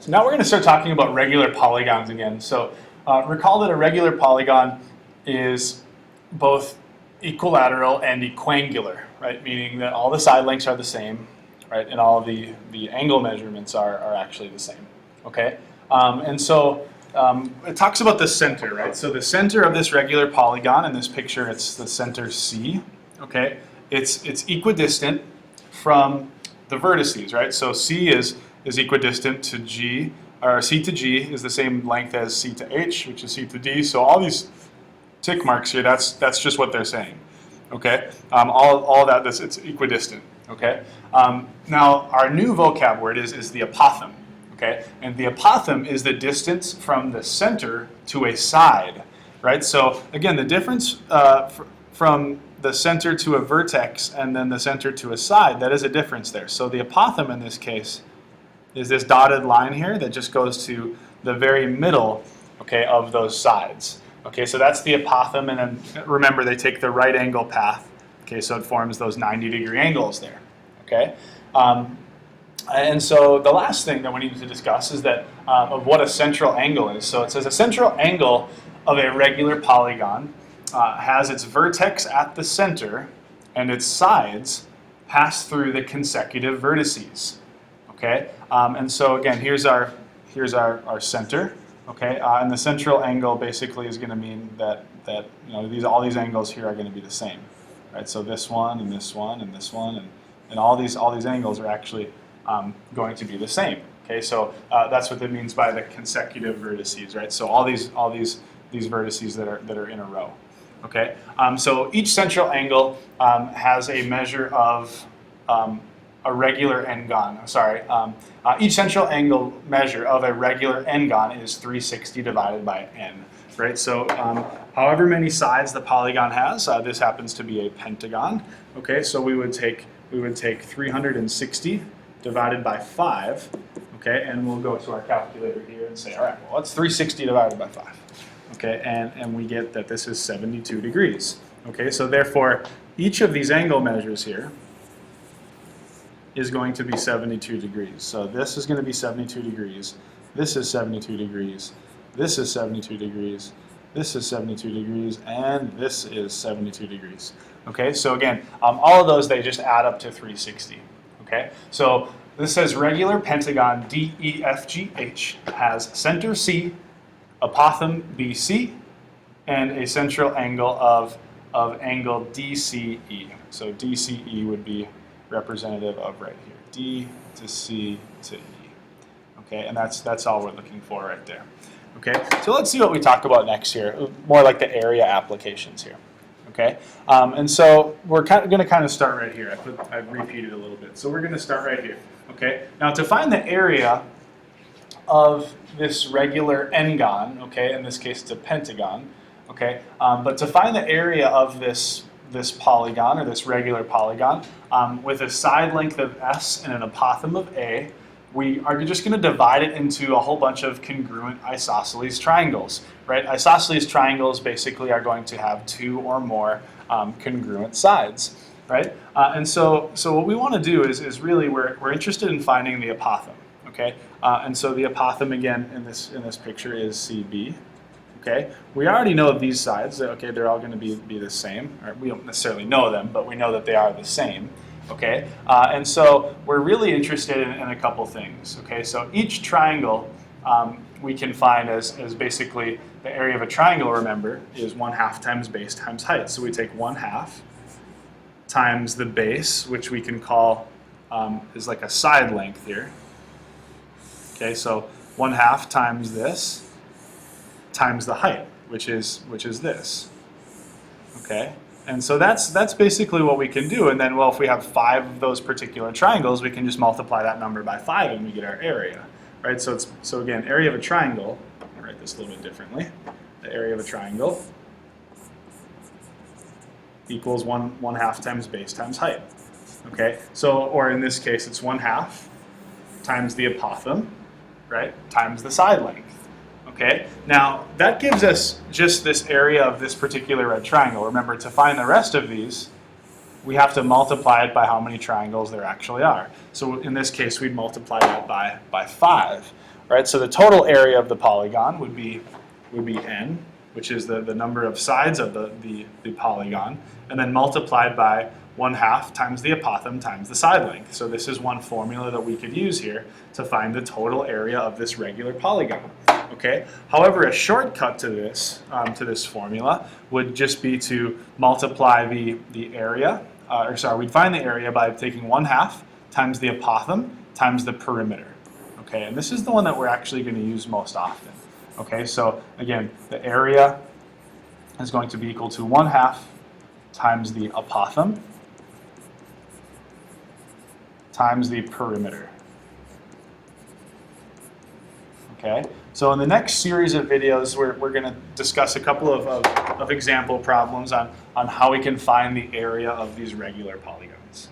So now we're going to start talking about regular polygons again. So recall that a regular polygon is both equilateral and equiangular, right? Meaning that all the side lengths are the same, right? And all of the angle measurements are actually the same, okay? It talks about the center, right? So the center of this regular polygon, in this picture it's the center C, okay? It's equidistant from the vertices, right? So C is equidistant to G, or C to G is the same length as C to H, which is C to D. So all these tick marks here, that's just what they're saying, okay? All that, it's equidistant, okay? Now our new vocab word is the apothem, okay? And the apothem is the distance from the center to a side, right? So again, the difference from the center to a vertex and then the center to a side, that is a difference there. So the apothem in this case is this dotted line here that just goes to the very middle, okay, of those sides. Okay, so that's the apothem, and then remember they take the right angle path, okay, so it forms those 90-degree angles there, okay? And so the last thing that we need to discuss is that of what a central angle is. So it says a central angle of a regular polygon has its vertex at the center and its sides pass through the consecutive vertices. Okay, and so again, here's our center. Okay, and the central angle basically is going to mean that you know all these angles here are going to be the same, right? So this one and this one and this one and all these angles are actually going to be the same. Okay, so that's what it means by the consecutive vertices, right? So all these vertices that are in a row. Okay, so each central angle has a measure of a regular n-gon. Each central angle measure of a regular n-gon is 360 divided by n, right? So however many sides the polygon has, this happens to be a pentagon. Okay, so we would take 360 divided by 5. Okay, and we'll go to our calculator here and say, all right, well, what's 360 divided by 5? Okay, and we get that this is 72 degrees. Okay, so therefore, each of these angle measures here is going to be 72 degrees. So this is going to be 72 degrees. This is 72 degrees. This is 72 degrees. This is 72 degrees. And this is 72 degrees. Okay, so again, all of those, they just add up to 360. Okay, so this says regular pentagon DEFGH has center C, apothem BC, and a central angle of angle DCE. So DCE would be representative of right here, D to C to E. Okay, and that's all we're looking for right there. Okay, so let's see what we talk about next here, more like the area applications here. Okay, and so we're going to kind of start right here. I've repeated a little bit, so we're going to start right here. Okay, now to find the area of this regular n-gon, okay, in this case it's a pentagon, okay, but to find the area of this polygon, or this regular polygon, with a side length of S and an apothem of A, we are just going to divide it into a whole bunch of congruent isosceles triangles, right? Isosceles triangles basically are going to have 2 or more congruent sides, right? And so what we want to do is really we're interested in finding the apothem, okay? And so the apothem again in this picture is CB. Okay, we already know these sides. Okay, they're all going to be the same. Or we don't necessarily know them, but we know that they are the same. Okay, and so we're really interested in a couple things. Okay, so each triangle we can find as basically the area of a triangle. Remember, is 1/2 times base times height. So we take 1/2 times the base, which we can call is like a side length here. Okay, so 1/2 times this times the height, which is this. Okay, and so that's basically what we can do. And then, well, if we have 5 of those particular triangles, we can just multiply that number by 5 and we get our area, right? So again, area of a triangle. I'll write this a little bit differently. The area of a triangle equals 1/2 times base times height. Okay, so or in this case, it's 1/2 times the apothem, right, times the side length. Okay, now that gives us just this area of this particular red triangle. Remember, to find the rest of these, we have to multiply it by how many triangles there actually are. So in this case, we'd multiply that by 5, right? So the total area of the polygon would be n, which is the number of sides of the polygon, and then multiplied by 1/2 times the apothem times the side length. So this is one formula that we could use here to find the total area of this regular polygon. Okay. However, a shortcut to this formula would just be to multiply the area, we'd find the area by taking 1/2 times the apothem times the perimeter. Okay, and this is the one that we're actually going to use most often. Okay, so again, the area is going to be equal to 1/2 times the apothem times the perimeter. Okay, so in the next series of videos, we're going to discuss a couple of example problems on how we can find the area of these regular polygons.